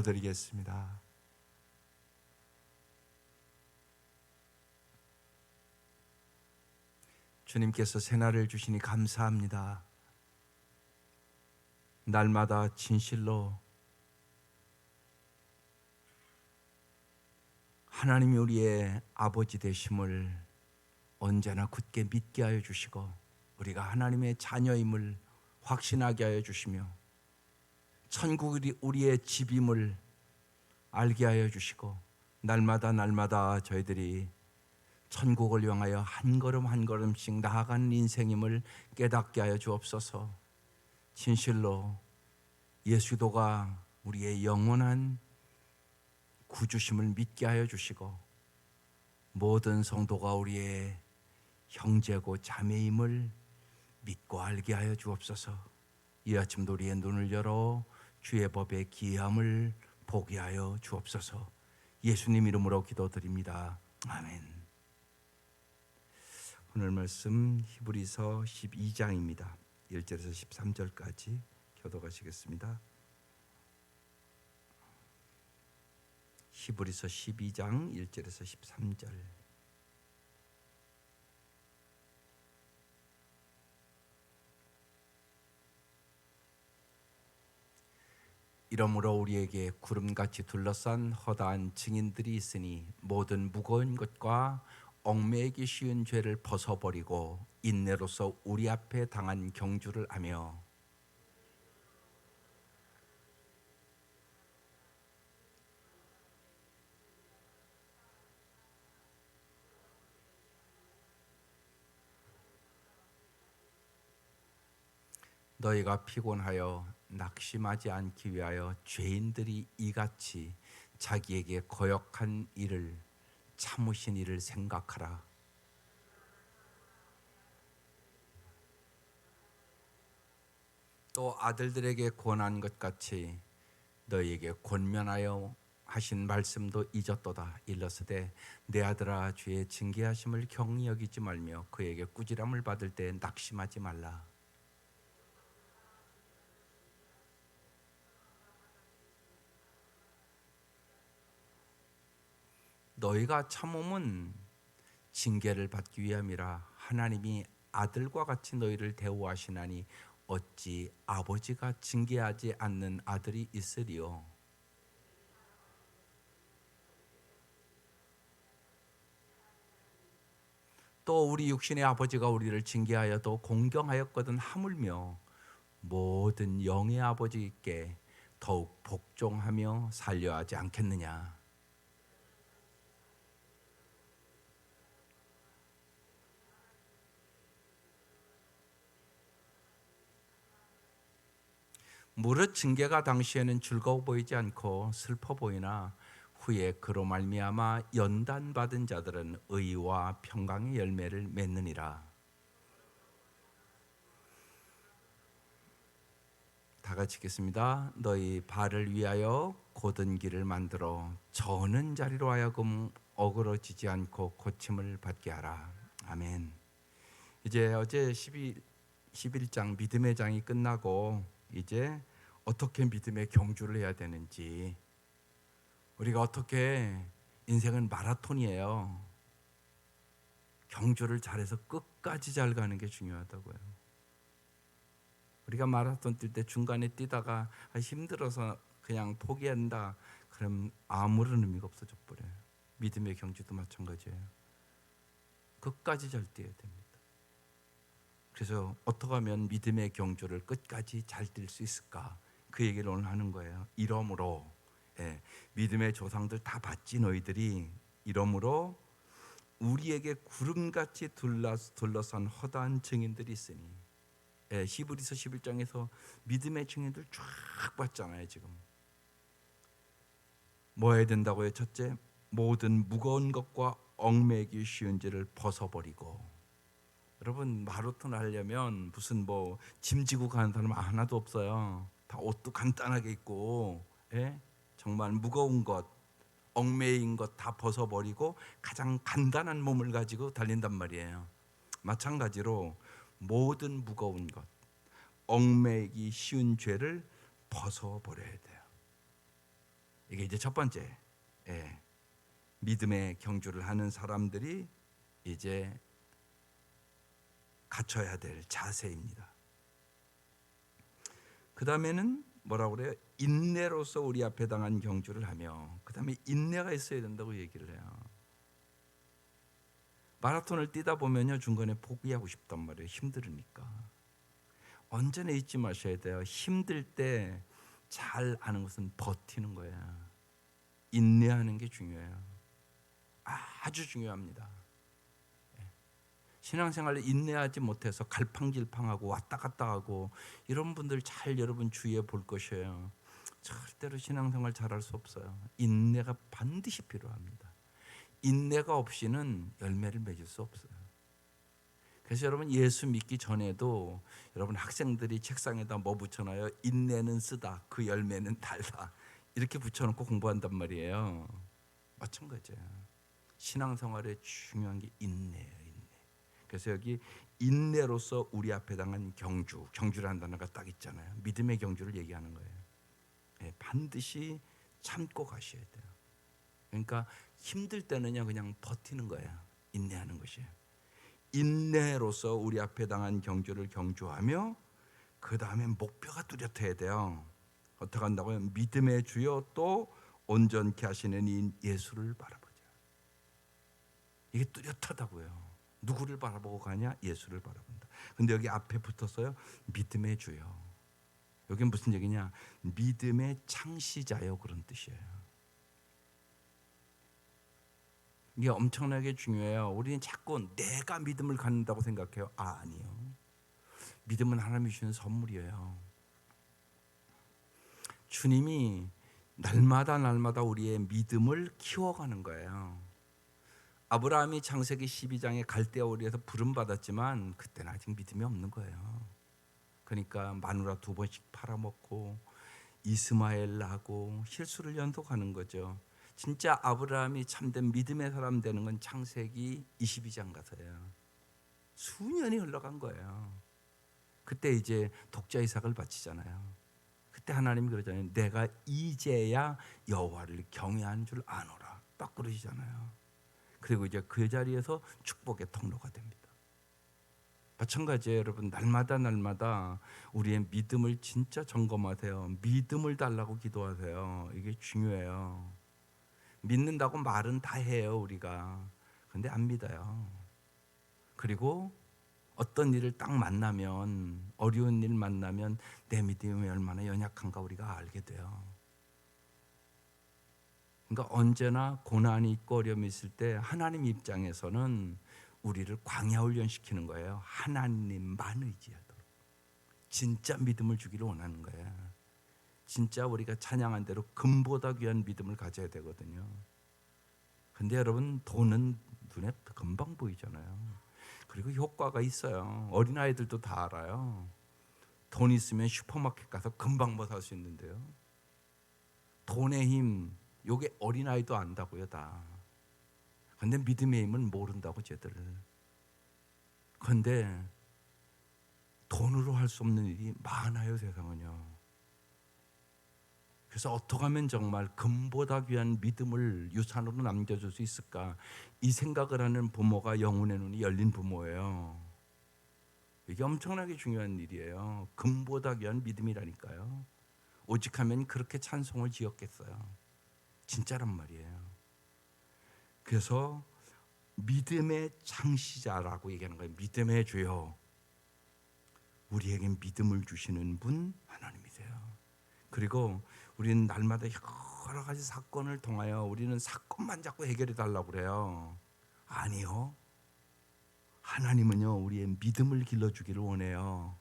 드리겠습니다. 주님께서 새날을 주시니 감사합니다. 날마다 진실로 하나님이 우리의 아버지 되심을 언제나 굳게 믿게 하여 주시고, 우리가 하나님의 자녀임을 확신하게 하여 주시며, 천국이 우리의 집임을 알게 하여 주시고, 날마다 저희들이 천국을 향하여 한 걸음 한 걸음씩 나아가는 인생임을 깨닫게 하여 주옵소서. 진실로 예수도가 우리의 영원한 구주심을 믿게 하여 주시고, 모든 성도가 우리의 형제고 자매임을 믿고 알게 하여 주옵소서. 이 아침도 우리의 눈을 열어 주의 법의 귀함을 보게 하여 주옵소서. 예수님 이름으로 기도드립니다. 아멘. 오늘 말씀 히브리서 12장입니다. 1절에서 13절까지 교독하시겠습니다. 히브리서 12장 1절에서 13절. 이러므로 우리에게 구름같이 둘러싼 허다한 증인들이 있으니 모든 무거운 것과 얽매이기 쉬운 죄를 벗어버리고 인내로서 우리 앞에 당한 경주를 하며 너희가 피곤하여 낙심하지 않기 위하여 죄인들이 이같이 자기에게 거역한 일을 참으신 이를 생각하라. 또 아들들에게 권한 것 같이 너희에게 권면하여 하신 말씀도 잊었도다. 일러스되 내 아들아 주의 징계하심을 경히 여기지 말며 그에게 꾸지람을 받을 때 낙심하지 말라. 너희가 참음은 징계를 받기 위함이라. 하나님이 아들과 같이 너희를 대우하시나니 어찌 아버지가 징계하지 않는 아들이 있으리요. 또 우리 육신의 아버지가 우리를 징계하여도 공경하였거든 하물며 모든 영의 아버지께 더욱 복종하며 살려 하지 않겠느냐. 무릇 징계가 당시에는 즐거워 보이지 않고 슬퍼 보이나 후에 그로 말미암아 연단받은 자들은 의와 평강의 열매를 맺느니라. 다 같이 읽겠습니다. 너희 발을 위하여 곧은 길을 만들어 저는 자리로 하여금 어그러지지 않고 고침을 받게 하라. 아멘. 이제 어제 11장 믿음의 장이 끝나고 이제 어떻게 믿음의 경주를 해야 되는지, 우리가 어떻게, 인생은 마라톤이에요. 경주를 잘해서 끝까지 잘 가는 게 중요하다고요. 우리가 마라톤 뛸 때 중간에 뛰다가 힘들어서 그냥 포기한다, 그럼 아무런 의미가 없어져 버려요. 믿음의 경주도 마찬가지예요. 끝까지 잘 뛰어야 됩니다. 그래서 어떻게 하면 믿음의 경주를 끝까지 잘 뛸 수 있을까? 그 얘기를 오늘 하는 거예요. 이러므로, 믿음의 조상들 다 봤지 너희들이. 이러므로 우리에게 구름같이 둘러싼 허다한 증인들이 있으니. 히브리서 11장에서 믿음의 증인들 쫙 봤잖아요. 지금 뭐 해야 된다고요? 첫째, 모든 무거운 것과 얽매이기 쉬운 죄를 벗어버리고. 여러분, 마라톤 하려면 무슨 뭐 짐 지고 가는 사람 하나도 없어요. 다 옷도 간단하게 입고, 정말 무거운 것, 얽매인 것 다 벗어버리고 가장 간단한 몸을 가지고 달린단 말이에요. 마찬가지로 모든 무거운 것, 얽매이기 쉬운 죄를 벗어버려야 돼요. 이게 이제 첫 번째, 예, 믿음의 경주를 하는 사람들이 이제 갖춰야 될 자세입니다. 그 다음에는 뭐라고 그래요? 인내로서 우리 앞에 당한 경주를 하며, 그 다음에 인내가 있어야 된다고 얘기를 해요. 마라톤을 뛰다 보면요, 중간에 포기하고 싶단 말이에요. 힘들으니까. 언제나 잊지 마셔야 돼요. 힘들 때 잘 아는 것은 버티는 거예요. 인내하는 게 중요해요. 아주 중요합니다. 신앙생활을 인내하지 못해서 갈팡질팡하고 왔다 갔다 하고 이런 분들 잘 여러분 주의해 볼 것이에요. 절대로 신앙생활 잘할 수 없어요. 인내가 반드시 필요합니다. 인내가 없이는 열매를 맺을 수 없어요. 그래서 여러분 예수 믿기 전에도 여러분 학생들이 책상에다 뭐 붙여놔요? 인내는 쓰다, 그 열매는 달다. 이렇게 붙여놓고 공부한단 말이에요. 마찬가지예요. 신앙생활에 중요한 게 인내예요. 인내. 그래서 여기 인내로서 우리 앞에 당한 경주, 경주라는 단어가 딱 있잖아요. 믿음의 경주를 얘기하는 거예요. 네, 반드시 참고 가셔야 돼요. 그러니까 힘들 때는요 그냥 버티는 거예요. 인내하는 것이에요. 인내로서 우리 앞에 당한 경주를 경주하며 그 다음에 목표가 뚜렷해야 돼요. 어떻게 한다고요? 믿음의 주요 또 온전케 하시는 이 예수를 바라보자. 이게 뚜렷하다고요. 누구를 바라보고 가냐? 예수를 바라본다. 근데 여기 앞에 붙었어요. 믿음의 주요. 여기 무슨 얘기냐? 믿음의 창시자요, 그런 뜻이에요. 이게 엄청나게 중요해요. 우리는 자꾸 내가 믿음을 갖는다고 생각해요. 아니요. 믿음은 하나님이 주시는 선물이에요. 주님이 날마다 우리의 믿음을 키워가는 거예요. 아브라함이 창세기 12장에 갈대아우리에서 부름받았지만 그때는 아직 믿음이 없는 거예요. 그러니까 마누라 2번씩 팔아먹고 이스마엘 낳고 실수를 연속하는 거죠. 진짜 아브라함이 참된 믿음의 사람 되는 건 창세기 22장 가서요. 수년이 흘러간 거예요. 그때 이제 독자 이삭을 바치잖아요. 그때 하나님이 그러잖아요. 내가 이제야 여호와를 경외하는 줄 아노라. 딱 그러시잖아요. 그리고 이제 그 자리에서 축복의 통로가 됩니다. 마찬가지예요. 여러분 날마다 우리의 믿음을 진짜 점검하세요. 믿음을 달라고 기도하세요. 이게 중요해요. 믿는다고 말은 다 해요 우리가. 근데 안 믿어요. 그리고 어떤 일을 딱 만나면, 어려운 일 만나면 내 믿음이 얼마나 연약한가 우리가 알게 돼요. 그러니까 언제나 고난이 있고 어려움이 있을 때 하나님 입장에서는 우리를 광야 훈련시키는 거예요. 하나님만 의지하도록. 진짜 믿음을 주기를 원하는 거예요. 진짜 우리가 찬양한 대로 금보다 귀한 믿음을 가져야 되거든요. 근데 여러분 돈은 눈에 금방 보이잖아요. 그리고 효과가 있어요. 어린아이들도 다 알아요. 돈 있으면 슈퍼마켓 가서 금방 뭐 살 수 있는데요. 돈의 힘, 요게 어린아이도 안다고요 다. 근데 믿음의 힘은 모른다고 쟤들. 근데 돈으로 할 수 없는 일이 많아요 세상은요. 그래서 어떻게 하면 정말 금보다 귀한 믿음을 유산으로 남겨줄 수 있을까? 이 생각을 하는 부모가 영혼의 눈이 열린 부모예요. 이게 엄청나게 중요한 일이에요. 금보다 귀한 믿음이라니까요. 오직 하면 그렇게 찬송을 지었겠어요. 진짜란 말이에요. 그래서 믿음의 창시자라고 얘기하는 거예요. 믿음의 주요. 우리에게 믿음을 주시는 분 하나님이세요. 그리고 우리는 날마다 여러 가지 사건을 통하여 우리는 사건만 자꾸 해결해 달라고 그래요. 아니요. 하나님은요 우리의 믿음을 길러주기를 원해요.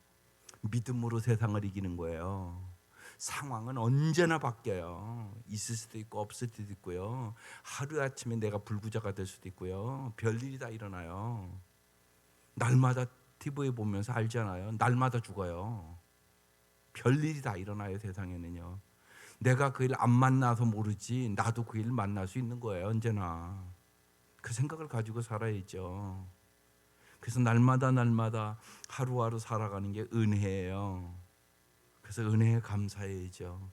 믿음으로 세상을 이기는 거예요. 상황은 언제나 바뀌어요. 있을 수도 있고 없을 수도 있고요. 하루아침에 내가 불구자가 될 수도 있고요. 별일이 다 일어나요. 날마다 TV에 보면서 알잖아요. 날마다 죽어요. 별일이 다 일어나요 세상에는요. 내가 그 일 안 만나서 모르지 나도 그 일 만날 수 있는 거예요 언제나. 그 생각을 가지고 살아야죠. 그래서 날마다 하루하루 살아가는 게 은혜예요. 그래서 은혜에 감사해야죠.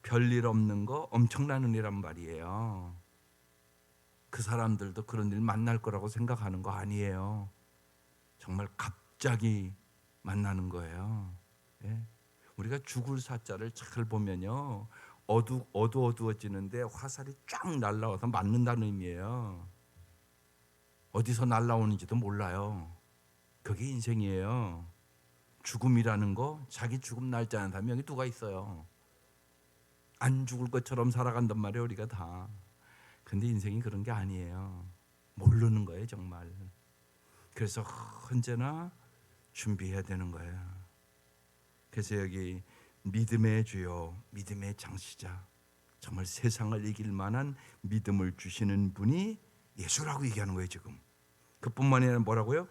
별일 없는 거 엄청난 은혜란 말이에요. 그 사람들도 그런 일 만날 거라고 생각하는 거 아니에요. 정말 갑자기 만나는 거예요. 예? 우리가 죽을 사자를 잘 보면요, 어두워지는데 화살이 쫙 날라와서 맞는다는 의미예요. 어디서 날라오는지도 몰라요. 그게 인생이에요. 죽음이라는 거, 자기 죽음 날짜 아는 사람이 여기 누가 있어요? 안 죽을 것처럼 살아간단 말이에요, 우리가 다. 근데 인생이 그런 게 아니에요. 모르는 거예요, 정말. 그래서 언제나 준비해야 되는 거예요. 그래서 여기 믿음의 주요, 믿음의 장시자, 정말 세상을 이길 만한 믿음을 주시는 분이 예수라고 얘기하는 거예요, 지금. 그뿐만 아니라 뭐라고요?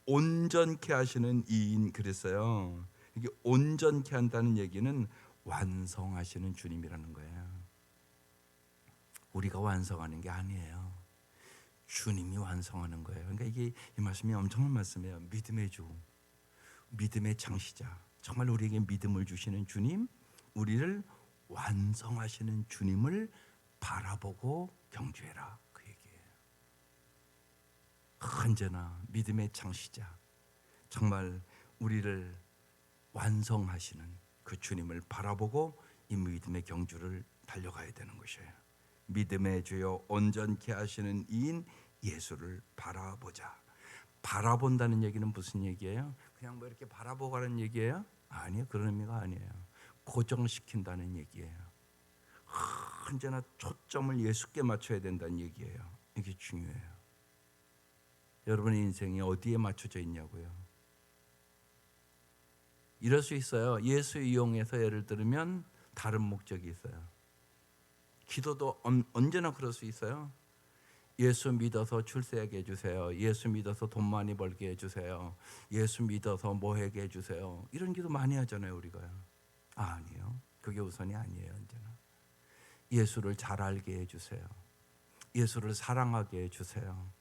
온전케 하시는 이인 그랬어요. 이게 온전케 한다는 얘기는 완성하시는 주님이라는 거예요. 우리가 완성하는 게 아니에요. 주님이 완성하는 거예요. 그러니까 이게 이 말씀이 엄청난 말씀이에요. 믿음의 주, 믿음의 창시자, 정말 우리에게 믿음을 주시는 주님, 우리를 완성하시는 주님을 바라보고 경주해라, 그 얘기예요. 언제나 믿음의 창시자, 정말 우리를 완성하시는 그 주님을 바라보고 이 믿음의 경주를 달려가야 되는 것이에요. 믿음의 주여 온전케 하시는 이인 예수를 바라보자. 바라본다는 얘기는 무슨 얘기예요? 그냥 뭐 이렇게 바라보가는 얘기예요? 아니요, 그런 의미가 아니에요. 고정시킨다는 얘기예요. 언제나 초점을 예수께 맞춰야 된다는 얘기예요. 이게 중요해요. 여러분의 인생이 어디에 맞춰져 있냐고요. 이럴 수 있어요. 예수 이용해서 예를 들면 다른 목적이 있어요. 기도도 언제나 그럴 수 있어요. 예수 믿어서 출세하게 해주세요. 예수 믿어서 돈 많이 벌게 해주세요. 예수 믿어서 뭐 하게 해주세요. 이런 기도 많이 하잖아요, 우리가요. 아니요, 그게 우선이 아니에요. 언제나 예수를 잘 알게 해주세요. 예수를 사랑하게 해주세요.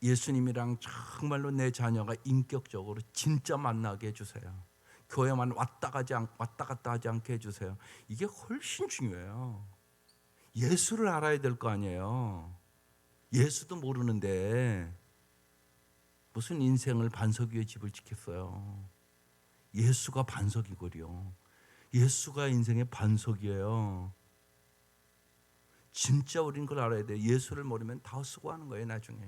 예수님이랑 정말로 내 자녀가 인격적으로 진짜 만나게 해주세요. 교회만 왔다 갔다 하지 않게 해주세요. 이게 훨씬 중요해요. 예수를 알아야 될 거 아니에요. 예수도 모르는데 무슨 인생을 반석 위에 집을 짓겠어요. 예수가 반석이거든요. 예수가 인생의 반석이에요. 진짜 우린 그걸 알아야 돼요. 예수를 모르면 다 헛수고하는 거예요, 나중에.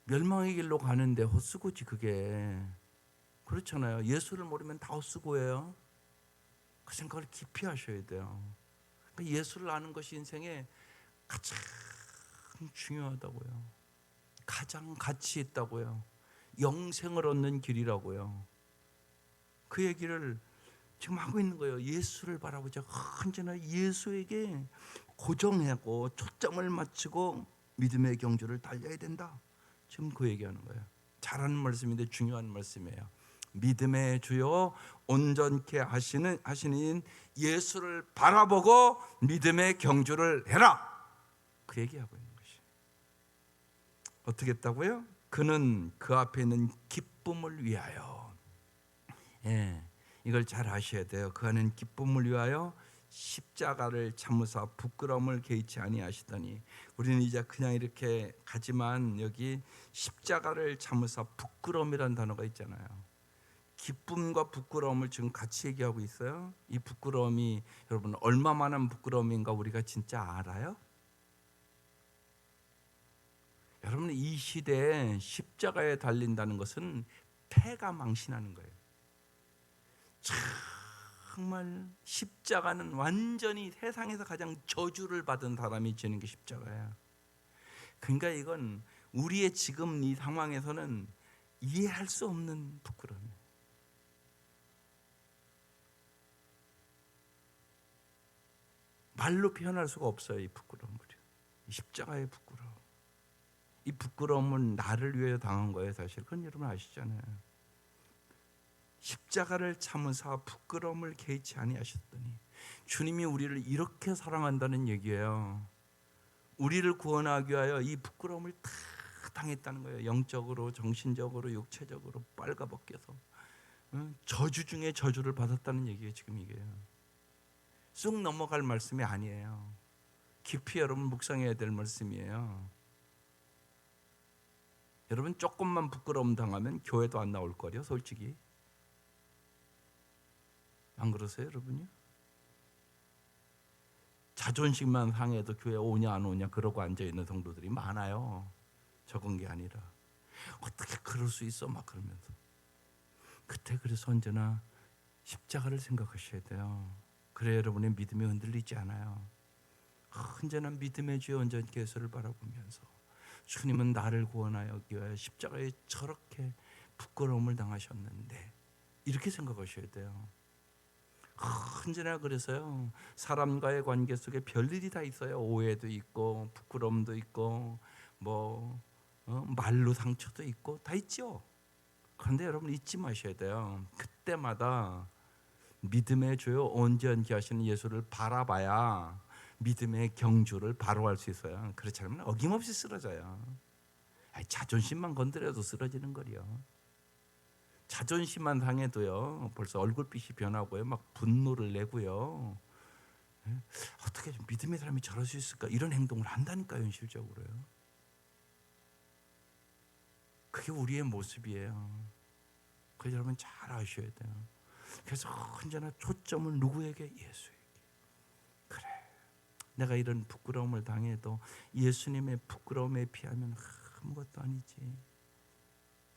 멸망의 길로 가는데 헛수고지 그게. 그렇잖아요. 예수를 모르면 다 헛수고예요. 그 생각을 깊이 하셔야 돼요. 그러니까 예수를 아는 것이 인생에 가장 중요하다고요. 가장 가치 있다고요. 영생을 얻는 길이라고요. 그 얘기를 지금 하고 있는 거예요. 예수를 바라보자. 언제나 예수에게 고정하고 초점을 맞추고 믿음의 경주를 달려야 된다. 지금 그 얘기하는 거예요. 잘하는 말씀인데 중요한 말씀이에요. 믿음의 주요 온전케 하시는 예수를 바라보고 믿음의 경주를 해라. 그 얘기하고 있는 것이. 어떻게 했다고요? 그는 그 앞에 있는 기쁨을 위하여. 예, 이걸 잘 아셔야 돼요. 그 안은 기쁨을 위하여 십자가를 참으사 부끄러움을 개의치 아니하시더니. 우리는 이제 그냥 이렇게 가지만 여기 십자가를 참으사 부끄러움이라는 단어가 있잖아요. 기쁨과 부끄러움을 지금 같이 얘기하고 있어요. 이 부끄러움이 여러분 얼마만한 부끄러움인가 우리가 진짜 알아요? 여러분 이 시대에 십자가에 달린다는 것은 패가 망신하는 거예요. 정말 십자가는 완전히 세상에서 가장 저주를 받은 사람이 지는 게 십자가야. 그러니까 이건 우리의 지금 이 상황에서는 이해할 수 없는 부끄러움이에요. 말로 표현할 수가 없어요. 이 부끄러움을. 이 십자가의 부끄러움. 이 부끄러움은 나를 위해 당한 거예요. 사실 그건 여러분 아시잖아요. 십자가를 참으사 부끄러움을 개의치 아니하셨더니. 주님이 우리를 이렇게 사랑한다는 얘기예요. 우리를 구원하기 위하여 이 부끄러움을 다 당했다는 거예요. 영적으로, 정신적으로, 육체적으로 빨가벗겨서 저주 중에 저주를 받았다는 얘기예요. 지금 이게요. 쑥 넘어갈 말씀이 아니에요. 깊이 여러분 묵상해야 될 말씀이에요. 여러분 조금만 부끄러움 당하면 교회도 안 나올 거요, 솔직히. 안 그러세요, 여러분요? 자존심만 상해도 교회 오냐 안 오냐 그러고 앉아 있는 성도들이 많아요. 적은 게 아니라 어떻게 그럴 수 있어 막 그러면서. 그때 그래서 언제나 십자가를 생각하셔야 돼요. 그래 여러분의 믿음이 흔들리지 않아요. 언제나 믿음의 주의 온전케 예수를 바라보면서 주님은 나를 구원하여 위하여 십자가에 저렇게 부끄러움을 당하셨는데 이렇게 생각하셔야 돼요. 언제나 그래서요. 사람과의 관계 속에 별일이 다 있어요. 오해도 있고 부끄러움도 있고 말로 상처도 있고 다 있죠. 그런데 여러분 잊지 마셔야 돼요. 그때마다 믿음의 주요 온전케 하시는 예수를 바라봐야 믿음의 경주를 바로 할 수 있어요. 그렇지 않으면 어김없이 쓰러져요. 자존심만 건드려도 쓰러지는 거요. 자존심만 상해도요 벌써 얼굴빛이 변하고요 막 분노를 내고요. 어떻게 좀 믿음의 사람이 저럴 수 있을까 이런 행동을 한다니까요. 현실적으로요. 그게 우리의 모습이에요. 그래서 여러분 잘 아셔야 돼요. 그래서 언제나 초점은 누구에게? 예수에게. 그래 내가 이런 부끄러움을 당해도 예수님의 부끄러움에 비하면 아무것도 아니지.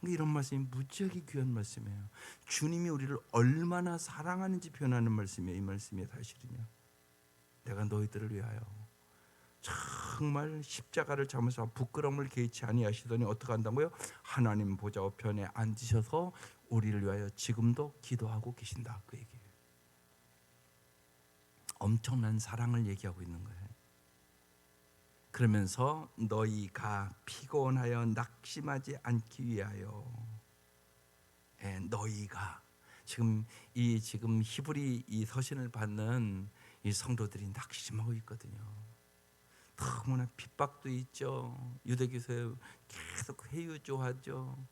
이런 말씀이 무지하게 귀한 말씀이에요. 주님이 우리를 얼마나 사랑하는지 표현하는 말씀이에요. 이 말씀이 사실은요. 내가 너희들을 위하여 정말 십자가를 잡으면서 부끄러움을 개의치 아니하시더니 어떻게 한다고요? 하나님 보좌 우편에 앉으셔서 우리를 위하여 지금도 기도하고 계신다. 그 얘기예요. 엄청난 사랑을 얘기하고 있는 거예요. 그러면서 너희가 피곤하여 낙심하지 않기 위하여 너희가 지금 히브리 이 서신을 받는 이 성도들이 낙심하고 있거든요. 너무나 핍박도 있죠. 유대교에서 계속 회유조하죠.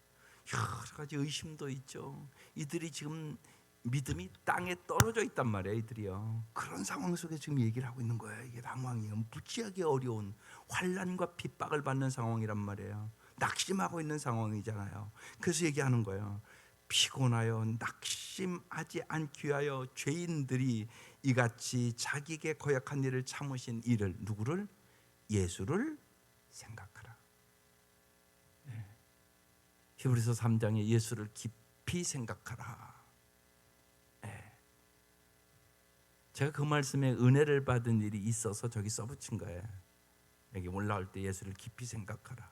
여러 가지 의심도 있죠. 이들이 지금 믿음이 땅에 떨어져 있단 말이에요. 이들이요. 그런 상황 속에 지금 얘기를 하고 있는 거예요. 이게 상황이 무지하게 어려운 환난과 핍박을 받는 상황이란 말이에요. 낙심하고 있는 상황이잖아요. 그래서 얘기하는 거예요. 피곤하여 낙심하지 않기 위하여 죄인들이 이같이 자기에게 거역한 일을 참으신 이를 누구를? 예수를 생각하라. 히브리서 3장에 예수를 깊이 생각하라. 제가 그 말씀에 은혜를 받은 일이 있어서 저기 써붙인 거예요. 여기 올라올 때 예수를 깊이 생각하라.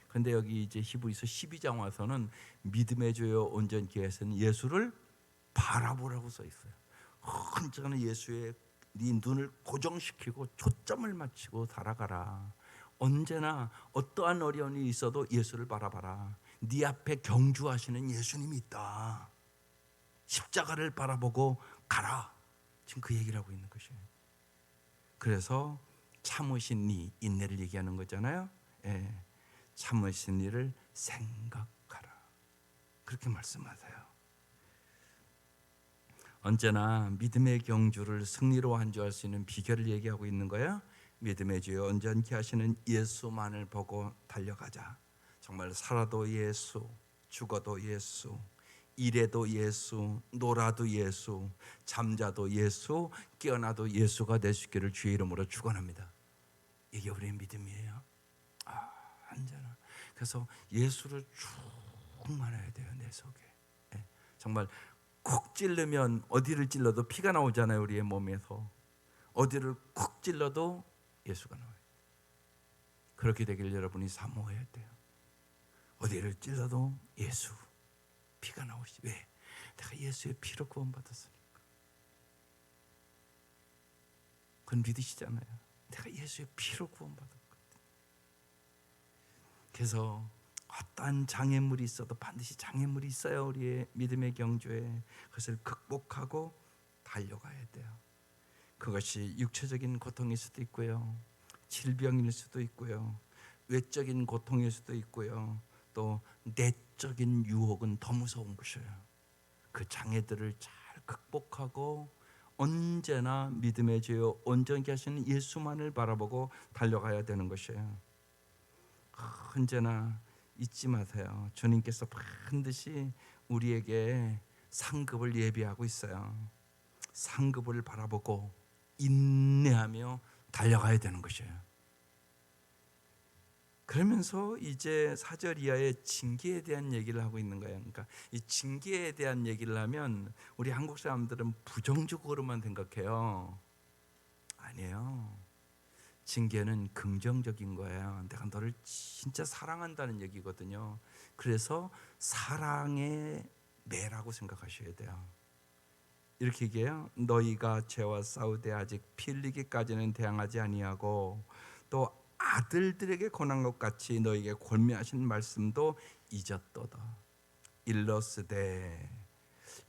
그런데 여기 이제 히브리서 12장 와서는 믿음의 주요 온전케 하시는 예수를 바라보라고 써 있어요. 언제나 예수의 네 눈을 고정시키고 초점을 맞추고 살아가라. 언제나 어떠한 어려움이 있어도 예수를 바라봐라. 네 앞에 경주하시는 예수님이 있다. 십자가를 바라보고 가라. 지금 그 얘기를 하고 있는 것이에요. 그래서 참으신 이 인내를 얘기하는 거잖아요. 참으신 이를 생각하라. 그렇게 말씀하세요. 언제나 믿음의 경주를 승리로 완주할 수 있는 비결을 얘기하고 있는 거야. 믿음의 주여 온전케 하시는 예수만을 보고 달려가자. 정말 살아도 예수, 죽어도 예수, 일해도 예수, 놀아도 예수, 잠자도 예수, 깨어나도 예수가 될 수 있기를 주의 이름으로 축원합니다. 이게 우리의 믿음이에요. 언제나. 그래서 예수를 쭉 말해야 돼요. 내 속에. 정말 콕 찔르면 어디를 찔러도 피가 나오잖아요. 우리의 몸에서. 어디를 콕 찔러도 예수가 나와요. 그렇게 되길 여러분이 사모해야 돼요. 어디를 찔러도 예수 피가 나오시. 왜? 내가 예수의 피로 구원받았으니까. 그건 믿으시잖아요. 내가 예수의 피로 구원받았거든. 그래서 어떠한 장애물이 있어도 반드시 장애물이 있어요. 우리의 믿음의 경주에. 그것을 극복하고 달려가야 돼요. 그것이 육체적인 고통일 수도 있고요, 질병일 수도 있고요, 외적인 고통일 수도 있고요, 또 내적인 유혹은 더 무서운 것이에요. 그 장애들을 잘 극복하고 언제나 믿음의 주요 온전케 하시는 예수만을 바라보고 달려가야 되는 것이에요. 언제나 잊지 마세요. 주님께서 반드시 우리에게 상급을 예비하고 있어요. 상급을 바라보고 인내하며 달려가야 되는 것이에요. 그러면서 이제 4절 이하의 징계에 대한 얘기를 하고 있는 거예요. 그러니까 이 징계에 대한 얘기를 하면 우리 한국 사람들은 부정적으로만 생각해요. 아니에요. 징계는 긍정적인 거예요. 내가 너를 진짜 사랑한다는 얘기거든요. 그래서 사랑의 매라고 생각하셔야 돼요. 이렇게 얘기해요. 너희가 죄와 싸우되 아직 피 흘리기까지는 대항하지 아니하고 또 아들들에게 권한 것 같이 너희에게 권면하신 말씀도 잊었도다. 일러스되,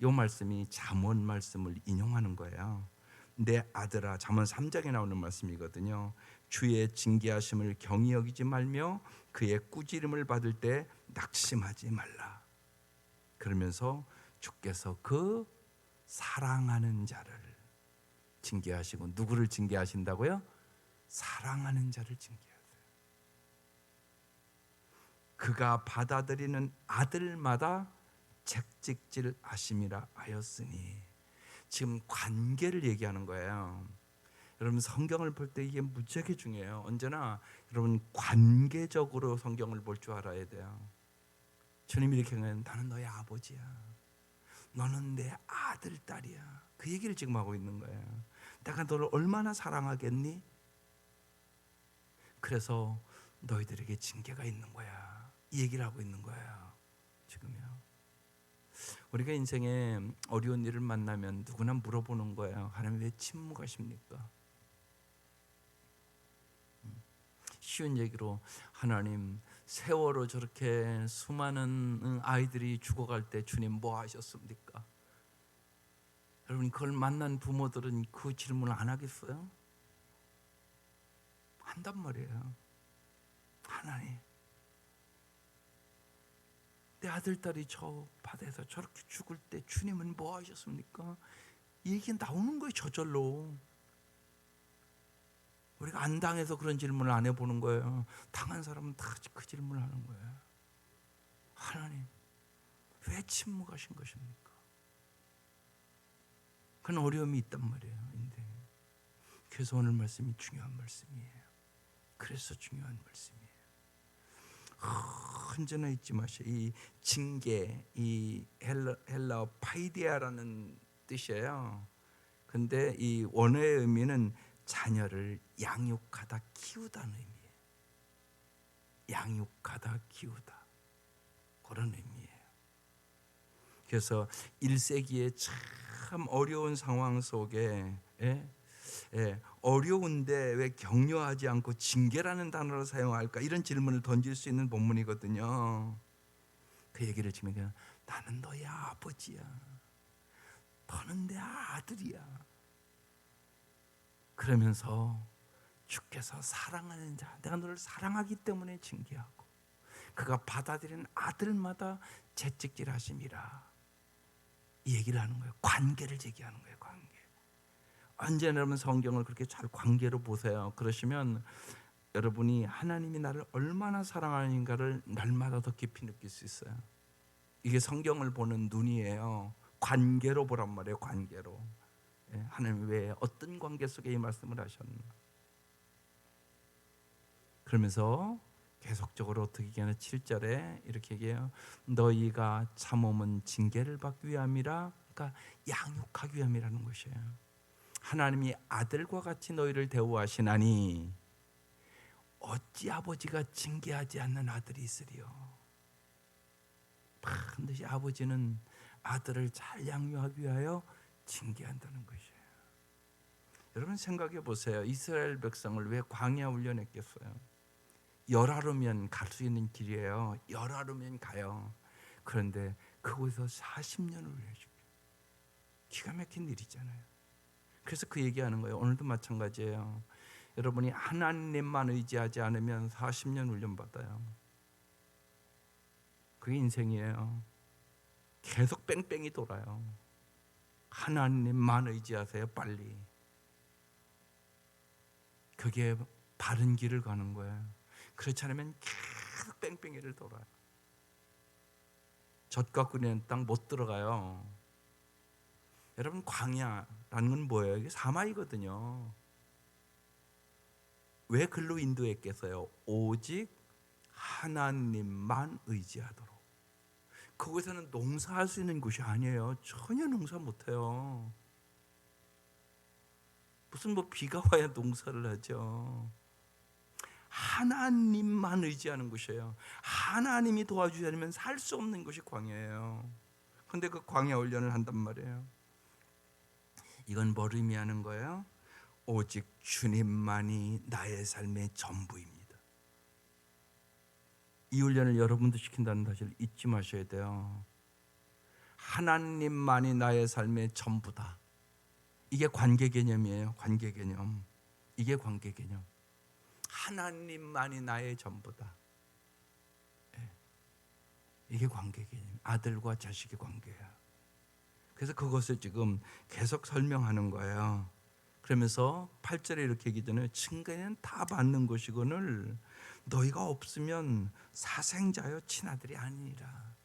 이 말씀이 잠언 말씀을 인용하는 거예요. 내 아들아, 잠언 3장에 나오는 말씀이거든요. 주의 징계하심을 경히 여기지 말며 그의 꾸지림을 받을 때 낙심하지 말라. 그러면서 주께서 그 사랑하는 자를 징계하시고, 누구를 징계하신다고요? 사랑하는 자를 징계하세요. 그가 받아들이는 아들마다 책찍질 하심이라 하였으니, 지금 관계를 얘기하는 거예요. 여러분 성경을 볼 때 이게 무지하게 중요해요. 언제나 여러분 관계적으로 성경을 볼 줄 알아야 돼요. 주님이 이렇게 하면 나는 너의 아버지야, 너는 내 아들 딸이야, 그 얘기를 지금 하고 있는 거예요. 내가 너를 얼마나 사랑하겠니? 그래서 너희들에게 징계가 있는 거야, 이 얘기를 하고 있는 거예요. 지금요. 우리가 인생에 어려운 일을 만나면 누구나 물어보는 거예요. 하나님 왜 침묵하십니까? 쉬운 얘기로, 하나님 세월호 저렇게 수많은 아이들이 죽어갈 때 주님 뭐 하셨습니까? 여러분 그걸 만난 부모들은 그 질문을 안 하겠어요? 한단 말이에요. 하나님, 내 아들 딸이 저 바다에서 저렇게 죽을 때 주님은 뭐 하셨습니까? 이 얘기 나오는 거예요, 저절로. 우리가 안 당해서 그런 질문을 안 해보는 거예요. 당한 사람은 다 그 질문을 하는 거예요. 하나님, 왜 침묵하신 것입니까? 그런 어려움이 있단 말이에요, 인생에. 그래서 오늘 말씀이 중요한 말씀이에요. 그래서 중요한 말씀이에요. 언제나 잊지 마세요. 이 징계, 이 헬라어 파이디아라는 뜻이에요. 근데 이 원어의 의미는 자녀를 양육하다 키우다는 의미예요. 양육하다 키우다, 그런 의미예요. 그래서 1세기에 참 어려운 상황 속에 어려운데 왜 격려하지 않고 징계라는 단어를 사용할까, 이런 질문을 던질 수 있는 본문이거든요. 그 얘기를 지금 그냥, 나는 너의 아버지야, 너는 내 아들이야, 그러면서 주께서 사랑하는 자, 내가 너를 사랑하기 때문에 징계하고 그가 받아들이는 아들마다 채찍질하심이라, 이 얘기를 하는 거예요. 관계를 제기하는 거예요. 관계. 언제나 여러분 성경을 그렇게 잘 관계로 보세요. 그러시면 여러분이 하나님이 나를 얼마나 사랑하는가를 날마다 더 깊이 느낄 수 있어요. 이게 성경을 보는 눈이에요. 관계로 보란 말이에요. 관계로. 하나님 왜 어떤 관계 속에 이 말씀을 하셨나. 그러면서 계속적으로 어떻게 얘기하냐, 7절에 이렇게 얘기해요. 너희가 참음은 징계를 받기 위함이라, 그러니까 양육하기 위함이라는 것이에요. 하나님이 아들과 같이 너희를 대우하시나니 어찌 아버지가 징계하지 않는 아들이 있으리요. 반드시 아버지는 아들을 잘 양육하기 위하여 징계한다는 것이에요. 여러분 생각해 보세요. 이스라엘 백성을 왜 광야 훈련했겠어요? 열하루면 갈 수 있는 길이에요. 열하루면 가요. 그런데 그곳에서 40년을 훈련시켜요. 기가 막힌 일이잖아요. 그래서 그 얘기하는 거예요. 오늘도 마찬가지예요. 여러분이 하나님만 의지하지 않으면 40년 훈련받아요. 그게 인생이에요. 계속 뺑뺑이 돌아요. 하나님만 의지하세요. 빨리. 그게 바른 길을 가는 거예요. 그렇지 않으면 계속 뺑뺑이를 돌아요. 젖과 꿀이는 땅 못 들어가요. 여러분, 광야라는 건 뭐예요? 이게 사막이거든요. 왜 글로 인도했겠어요? 오직 하나님만 의지하도록. 그곳에는 농사할 수 있는 곳이 아니에요. 전혀 농사 못해요. 무슨 비가 와야 농사를 하죠. 하나님만 의지하는 곳이에요. 하나님이 도와주지 않으면 살 수 없는 곳이 광야예요. 그런데 그 광야 훈련을 한단 말이에요. 이건 뭘 의미하는 거예요? 오직 주님만이 나의 삶의 전부입니다. 이 훈련을 여러분도 시킨다는 사실을 잊지 마셔야 돼요. 하나님만이 나의 삶의 전부다. 이게 관계 개념이에요. 관계 개념. 이게 관계 개념. 하나님만이 나의 전부다. 이게 관계 개념. 아들과 자식의 관계야. 그래서 그것을 지금 계속 설명하는 거예요. 그러면서 8절에 이렇게 얘기하잖아요. 친근은 다 받는 것이거늘 너희가 없으면 사생자여 친아들이 아니니라.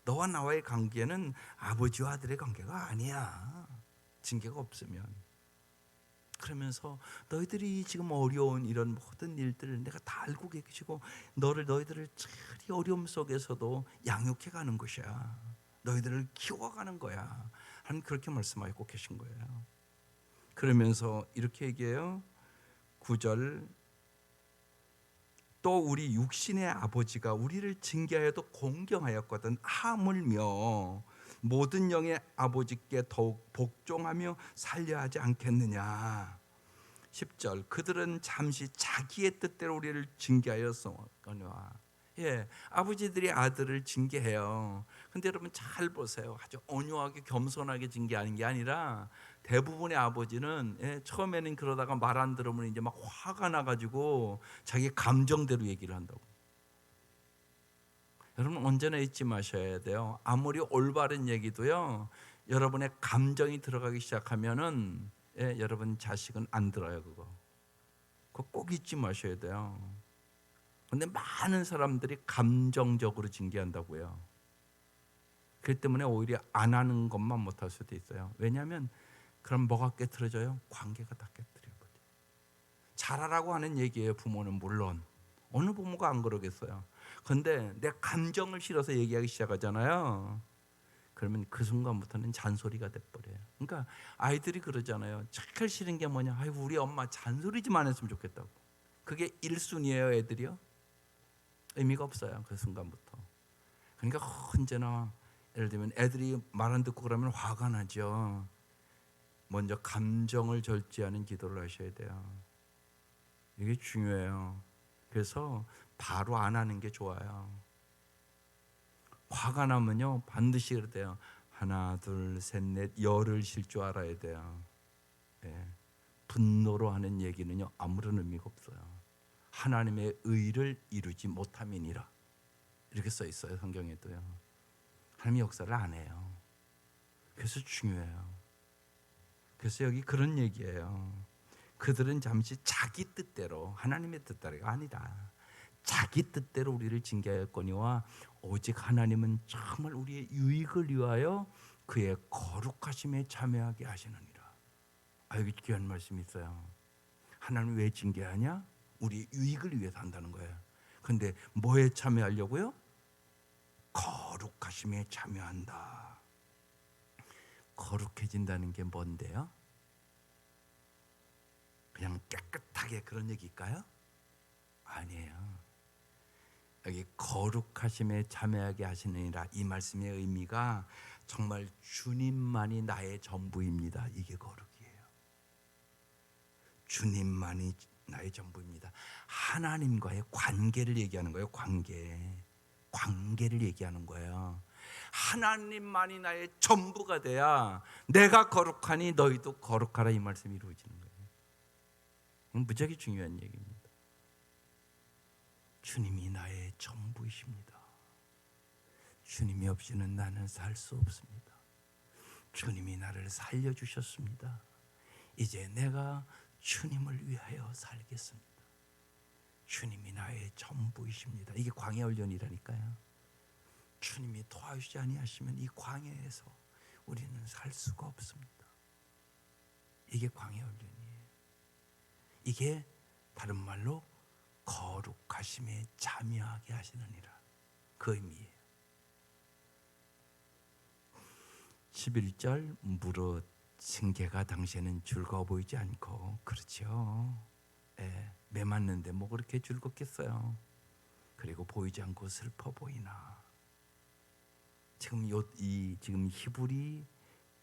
너와 나와의 관계는 아버지와 아들의 관계가 아니야. 징계가 없으면. 그러면서 너희들이 지금 어려운 이런 모든 일들을 내가 다 알고 계시고 너희들을 저리 어려움 속에서도 양육해가는 것이야. 너희들을 키워가는 거야. 하나님 그렇게 말씀하고 계신 거예요. 그러면서 이렇게 얘기해요. 9절 또 우리 육신의 아버지가 우리를 징계하여도 공경하였거든 하물며 모든 영의 아버지께 더욱 복종하며 살려야 하지 않겠느냐. 10절 그들은 잠시 자기의 뜻대로 우리를 징계하였거니와. 아버지들이 아들을 징계해요. 근데 여러분 잘 보세요. 아주 온유하게 겸손하게 징계하는 게 아니라 대부분의 아버지는 처음에는 그러다가 말 안 들으면 이제 막 화가 나가지고 자기 감정대로 얘기를 한다고. 여러분 언제나 잊지 마셔야 돼요. 아무리 올바른 얘기도요, 여러분의 감정이 들어가기 시작하면은 여러분 자식은 안 들어요. 그거 꼭 잊지 마셔야 돼요. 근데 많은 사람들이 감정적으로 징계한다고요. 그렇기 때문에 오히려 안 하는 것만 못할 수도 있어요. 왜냐하면 그럼 뭐가 깨트려져요? 관계가 다 깨트려버려요. 잘하라고 하는 얘기예요. 부모는 물론. 어느 부모가 안 그러겠어요. 그런데 내 감정을 실어서 얘기하기 시작하잖아요. 그러면 그 순간부터는 잔소리가 돼버려요. 그러니까 아이들이 그러잖아요. 제일 싫은 게 뭐냐? 아이고 우리 엄마 잔소리 좀 안 했으면 좋겠다고. 그게 1순위예요. 애들이요. 의미가 없어요. 그 순간부터. 그러니까 언제나 예를 들면 애들이 말 안 듣고 그러면 화가 나죠. 먼저 감정을 절제하는 기도를 하셔야 돼요. 이게 중요해요. 그래서 바로 안 하는 게 좋아요. 화가 나면요 반드시 그래야 돼요. 하나 둘 셋 넷 열을 쉴 줄 알아야 돼요. 분노로 하는 얘기는요 아무런 의미가 없어요. 하나님의 의를 이루지 못함이니라. 이렇게 써 있어요. 성경에도요. 하나님이 역사를 안 해요. 그래서 중요해요. 그래서 여기 그런 얘기예요. 그들은 잠시 자기 뜻대로 하나님의 뜻대로가 아니라 자기 뜻대로 우리를 징계하였거니와 오직 하나님은 정말 우리의 유익을 위하여 그의 거룩하심에 참여하게 하시느니라. 여기 귀한 말씀이 있어요. 하나님 왜 징계하냐? 우리의 유익을 위해서 한다는 거예요. 그런데 뭐에 참여하려고요? 거룩하심에 참여한다. 거룩해진다는 게 뭔데요? 그냥 깨끗하게 그런 얘기일까요? 아니에요. 여기 거룩하심에 참여하게 하시느니라 이 말씀의 의미가 정말 주님만이 나의 전부입니다. 이게 거룩이에요. 주님만이 나의 전부입니다. 하나님과의 관계를 얘기하는 거예요. 관계를 얘기하는 거예요. 하나님만이 나의 전부가 돼야 내가 거룩하니 너희도 거룩하라 이 말씀이 이루어지는 거예요. 무지하게 중요한 얘기입니다. 주님이 나의 전부이십니다. 주님이 없이는 나는 살 수 없습니다. 주님이 나를 살려주셨습니다. 이제 내가 주님을 위하여 살겠습니다. 주님이 나의 전부이십니다. 이게 광야훈련이라니까요. 주님이 도와주지 아니하시면 이 광야에서 우리는 살 수가 없습니다. 이게 광야훈련이에요. 이게 다른 말로 거룩하심에 잠이하게 하시느니라, 그 의미예요. 11절 무릇 징계가 당시에는 즐거워 보이지 않고, 그렇죠. 매 맞는데 뭐 그렇게 즐겁겠어요. 그리고 보이지 않고 슬퍼 보이나. 지금 히브리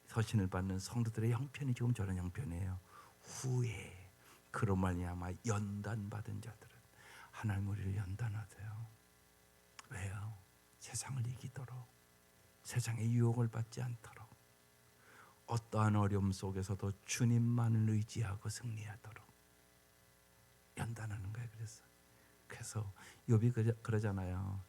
서신을 받는 성도들의 형편이 지금 저런 형편이에요. 후에 그로 말미암아 연단받은 자들은 하나님 우리를 연단하세요. 왜요? 세상을 이기도록, 세상의 유혹을 받지 않도록, 어떠한 어려움 속에서도 주님만을 의지하고 승리하도록 연단하는 거예요. 그래서 욥이 그러잖아요.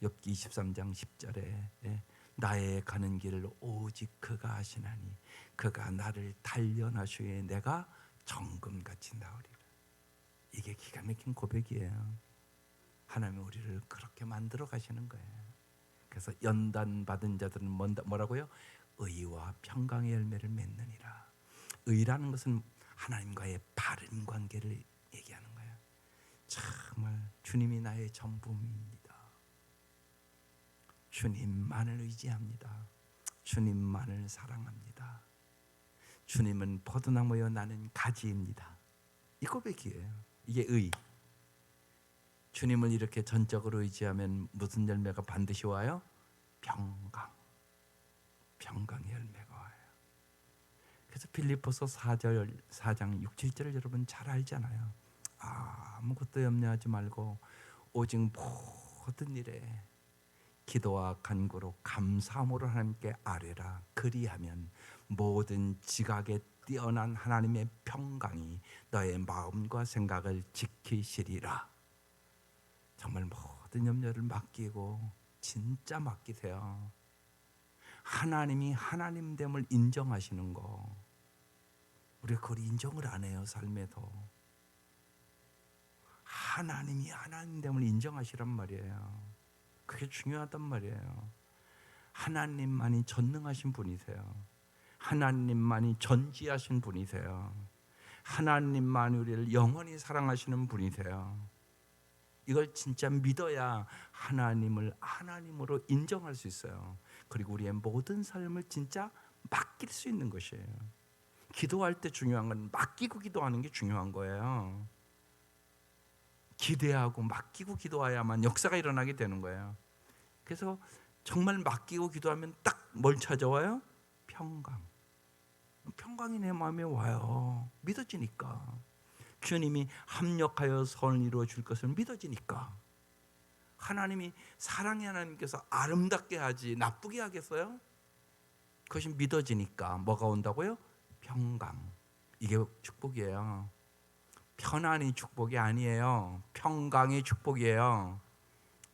욥기 23장 10절에 나의 가는 길을 오직 그가 아시나니 그가 나를 단련하시에 내가 정금같이 나으리라. 이게 기가 막힌 고백이에요. 하나님이 우리를 그렇게 만들어 가시는 거예요. 그래서 연단받은 자들은 뭐라고요? 의와 평강의 열매를 맺느니라. 의라는 것은 하나님과의 바른 관계를 얘기하는 거예요. 정말 주님이 나의 전부입니다. 주님만을 의지합니다. 주님만을 사랑합니다. 주님은 포도나무여 나는 가지입니다. 이 고백이에요. 이게 의. 주님을 이렇게 전적으로 의지하면 무슨 열매가 반드시 와요? 평강. 평강의 열매가 와요. 그래서 빌립보서 4장 6, 7절을 여러분 잘 알잖아요. 아무것도 염려하지 말고 오직 모든 일에 기도와 간구로 감사함으로 하나님께 아뢰라. 그리하면 모든 지각에 뛰어난 하나님의 평강이 너의 마음과 생각을 지키시리라. 정말 모든 염려를 맡기고 진짜 맡기세요. 하나님이 하나님됨을 인정하시는 거, 우리가 그걸 인정을 안 해요. 삶에서 하나님이 하나님됨을 인정하시란 말이에요. 그게 중요하단 말이에요. 하나님만이 전능하신 분이세요. 하나님만이 전지하신 분이세요. 하나님만이 우리를 영원히 사랑하시는 분이세요. 이걸 진짜 믿어야 하나님을 하나님으로 인정할 수 있어요. 그리고 우리의 모든 삶을 진짜 맡길 수 있는 것이에요. 기도할 때 중요한 건 맡기고 기도하는 게 중요한 거예요. 기대하고 맡기고 기도해야만 역사가 일어나게 되는 거예요. 그래서 정말 맡기고 기도하면 딱 뭘 찾아와요? 평강. 평강이 내 마음에 와요. 믿어지니까. 주님이 합력하여 선을 이루어 줄 것을 믿어지니까. 하나님이 사랑의 하나님께서 아름답게 하지 나쁘게 하겠어요? 그것이 믿어지니까 뭐가 온다고요? 평강. 이게 축복이에요. 편안이 축복이 아니에요. 평강이 축복이에요.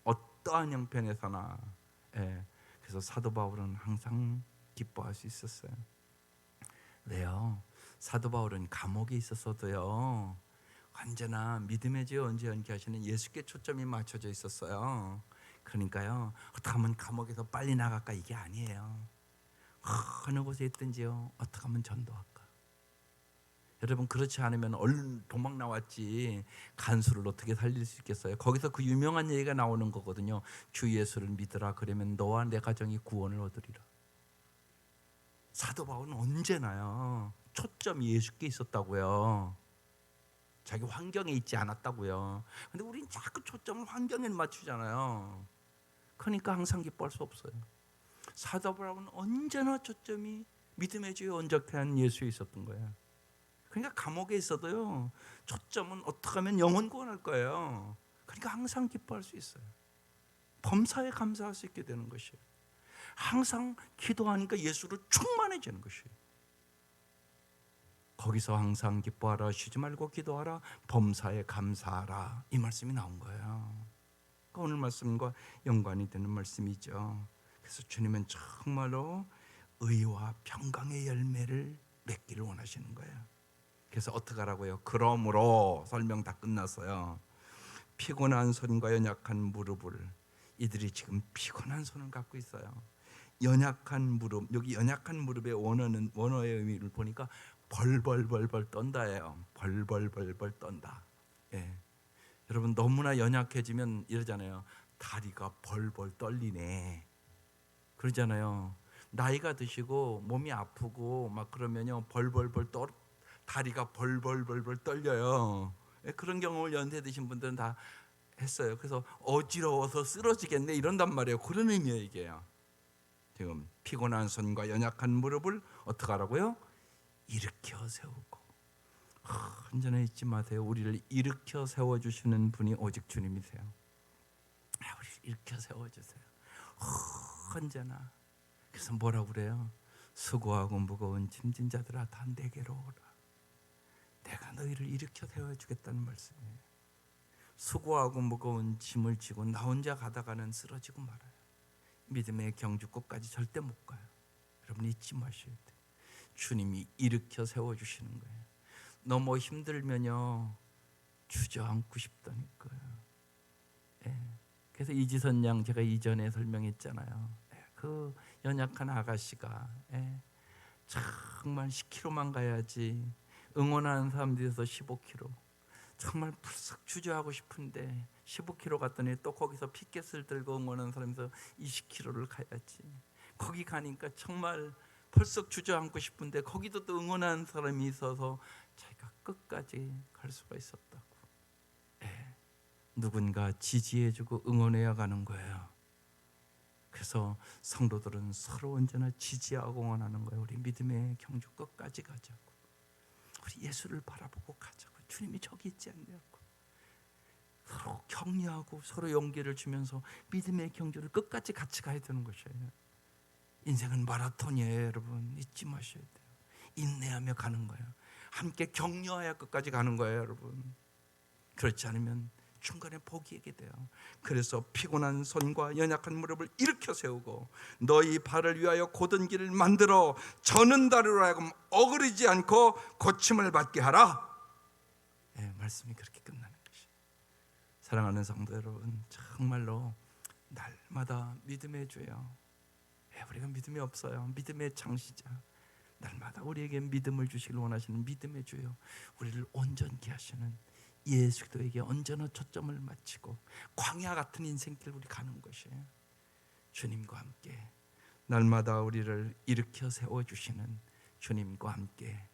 어떠한 형편에서나. 그래서 사도 바울은 항상 기뻐할 수 있었어요. 왜요? 사도 바울은 감옥에 있었어도요, 언제나 믿음의 죄 언제 연기하시는 예수께 초점이 맞춰져 있었어요. 그러니까요, 어떻게 하면 감옥에서 빨리 나갈까, 이게 아니에요. 어느 곳에 있든지요, 어떻게 하면 전도할까. 여러분, 그렇지 않으면 얼른 도망 나왔지 간수를 어떻게 살릴 수 있겠어요? 거기서 그 유명한 얘기가 나오는 거거든요. 주 예수를 믿으라, 그러면 너와 내 가정이 구원을 얻으리라. 사도 바울은 언제나요, 초점이 예수께 있었다고요. 자기 환경에 있지 않았다고요. 근데 우린 자꾸 초점을 환경에 맞추잖아요. 그러니까 항상 기뻐할 수 없어요. 사도 바울은 언제나 초점이 믿음의 주에 온전한 예수에 있었던 거예요. 그러니까 감옥에 있어도요, 초점은 어떻게 하면 영혼 구원할 거예요. 그러니까 항상 기뻐할 수 있어요. 범사에 감사할 수 있게 되는 것이에요. 항상 기도하니까 예수로 충만해지는 것이에요. 거기서 항상 기뻐하라, 쉬지 말고 기도하라, 범사에 감사하라, 이 말씀이 나온 거예요. 그러니까 오늘 말씀과 연관이 되는 말씀이죠. 그래서 주님은 정말로 의와 평강의 열매를 맺기를 원하시는 거예요. 그래서 어떻게 하라고요? 그러므로 설명 다 끝났어요. 피곤한 손과 연약한 무릎을, 이들이 지금 피곤한 손을 갖고 있어요. 연약한 무릎, 여기 연약한 무릎의 원어의 의미를 보니까 벌벌벌벌 떤다예요. 벌벌벌벌 떤다. 예. 여러분 너무나 연약해지면 이러잖아요. 다리가 벌벌 떨리네. 그러잖아요. 나이가 드시고 몸이 아프고 막 그러면요 다리가 벌벌벌벌 떨려요. 예, 그런 경험을 연세 드신 분들은 다 했어요. 그래서 어지러워서 쓰러지겠네 이런단 말이에요. 그런 의미예요 이게요. 지금 피곤한 손과 연약한 무릎을 어떻게 하라고요? 일으켜 세우고. 언제나 잊지 마세요. 우리를 일으켜 세워주시는 분이 오직 주님이세요. 우리를 일으켜 세워주세요. 언제나. 그래서 뭐라고 그래요? 수고하고 무거운 짐진 자들아 다 내게로 오라. 내가 너희를 일으켜 세워주겠다는 말씀이에요. 수고하고 무거운 짐을 지고 나 혼자 가다가는 쓰러지고 말아요. 믿음의 경주 끝까지 절대 못 가요. 여러분 잊지 마셔야 돼요. 주님이 일으켜 세워주시는 거예요. 너무 힘들면요 주저앉고 싶다니까요. 예. 그래서 이지선 양 제가 이전에 설명했잖아요. 그 연약한 아가씨가 정말 10km만 가야지 응원하는 사람들에서 15km, 정말 불쑥 주저하고 싶은데 15km 갔더니 또 거기서 피켓을 들고 응원하는 사람에서 20km를 가야지. 거기 가니까 정말 벌써 주저앉고 싶은데 거기도 또 응원하는 사람이 있어서 자기가 끝까지 갈 수가 있었다고. 누군가 지지해주고 응원해야 가는 거예요. 그래서 성도들은 서로 언제나 지지하고 응원하는 거예요. 우리 믿음의 경주 끝까지 가자고. 우리 예수를 바라보고 가자고. 주님이 저기 있지 않냐고. 서로 격려하고 서로 용기를 주면서 믿음의 경주를 끝까지 같이 가야 되는 것이에요. 인생은 마라톤이에요. 여러분 잊지 마셔야 돼요. 인내하며 가는 거예요. 함께 격려하여 끝까지 가는 거예요. 여러분 그렇지 않으면 중간에 포기하게 돼요. 그래서 피곤한 손과 연약한 무릎을 일으켜 세우고 너희 발을 위하여 곧은 길을 만들어 저는 다리로 하여금 어그리지 않고 고침을 받게 하라. 말씀이 그렇게 끝나는 것이. 사랑하는 성도 여러분, 정말로 날마다 믿음의 주여, 우리가 믿음이 없어요. 믿음의 창시자, 날마다 우리에게 믿음을 주시길 원하시는 믿음의 주여, 우리를 온전케 하시는 예수 그리스도에게 언제나 초점을 맞추고 광야 같은 인생길 우리 가는 것이에요. 주님과 함께 날마다 우리를 일으켜 세워주시는 주님과 함께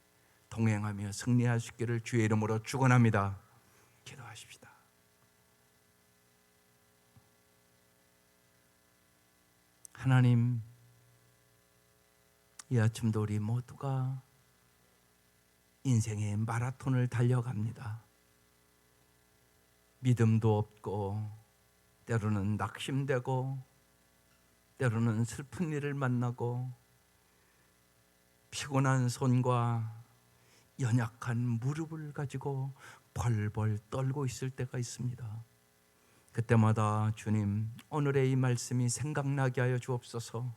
동행하며 승리할 수 있기를 주의 이름으로 축원합니다. 기도하십시다. 하나님, 이 아침도 우리 모두가 인생의 마라톤을 달려갑니다. 믿음도 없고 때로는 낙심되고 때로는 슬픈 일을 만나고 피곤한 손과 연약한 무릎을 가지고 벌벌 떨고 있을 때가 있습니다. 그때마다 주님, 오늘의 이 말씀이 생각나게 하여 주옵소서.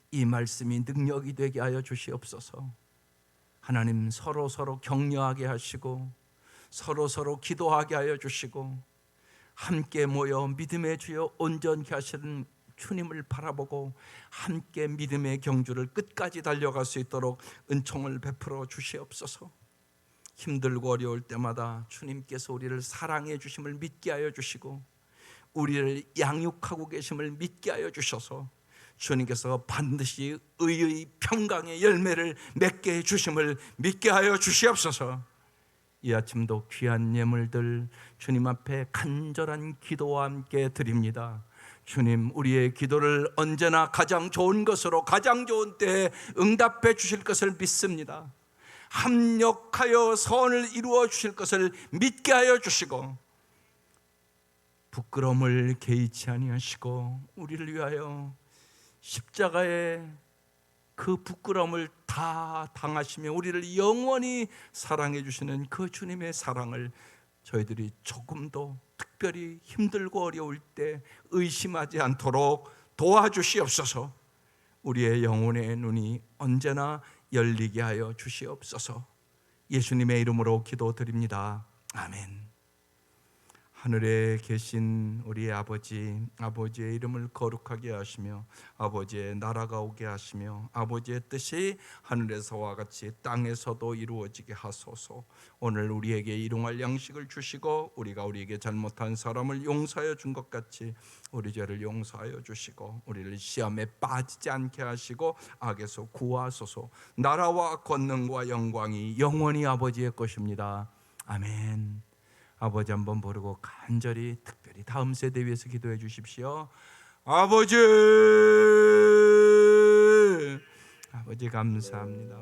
이 말씀이 능력이 되게 하여 주시옵소서. 하나님, 서로 격려하게 하시고 서로 기도하게 하여 주시고 함께 모여 믿음의 주여 온전케 하시는 주님을 바라보고 함께 믿음의 경주를 끝까지 달려갈 수 있도록 은총을 베풀어 주시옵소서. 힘들고 어려울 때마다 주님께서 우리를 사랑해 주심을 믿게 하여 주시고 우리를 양육하고 계심을 믿게 하여 주셔서 주님께서 반드시 의의 평강의 열매를 맺게 해 주심을 믿게 하여 주시옵소서. 이 아침도 귀한 예물들 주님 앞에 간절한 기도와 함께 드립니다. 주님, 우리의 기도를 언제나 가장 좋은 것으로 가장 좋은 때에 응답해 주실 것을 믿습니다. 합력하여 선을 이루어 주실 것을 믿게 하여 주시고 부끄러움을 개의치 아니하시고 우리를 위하여 십자가의 그 부끄러움을 다 당하시며 우리를 영원히 사랑해 주시는 그 주님의 사랑을 저희들이 조금도 특별히 힘들고 어려울 때 의심하지 않도록 도와주시옵소서. 우리의 영혼의 눈이 언제나 열리게 하여 주시옵소서. 예수님의 이름으로 기도드립니다. 아멘. 하늘에 계신 우리의 아버지의 이름을 거룩하게 하시며 아버지의 나라가 오게 하시며 아버지의 뜻이 하늘에서와 같이 땅에서도 이루어지게 하소서. 오늘 우리에게 일용할 양식을 주시고 우리가 우리에게 잘못한 사람을 용서하여 준 것 같이 우리 죄를 용서하여 주시고 우리를 시험에 빠지지 않게 하시고 악에서 구하소서. 나라와 권능과 영광이 영원히 아버지의 것입니다. 아멘. 아버지 한번 부르고 간절히 특별히 다음 세대 위해서 기도해 주십시오. 아버지, 아버지 감사합니다.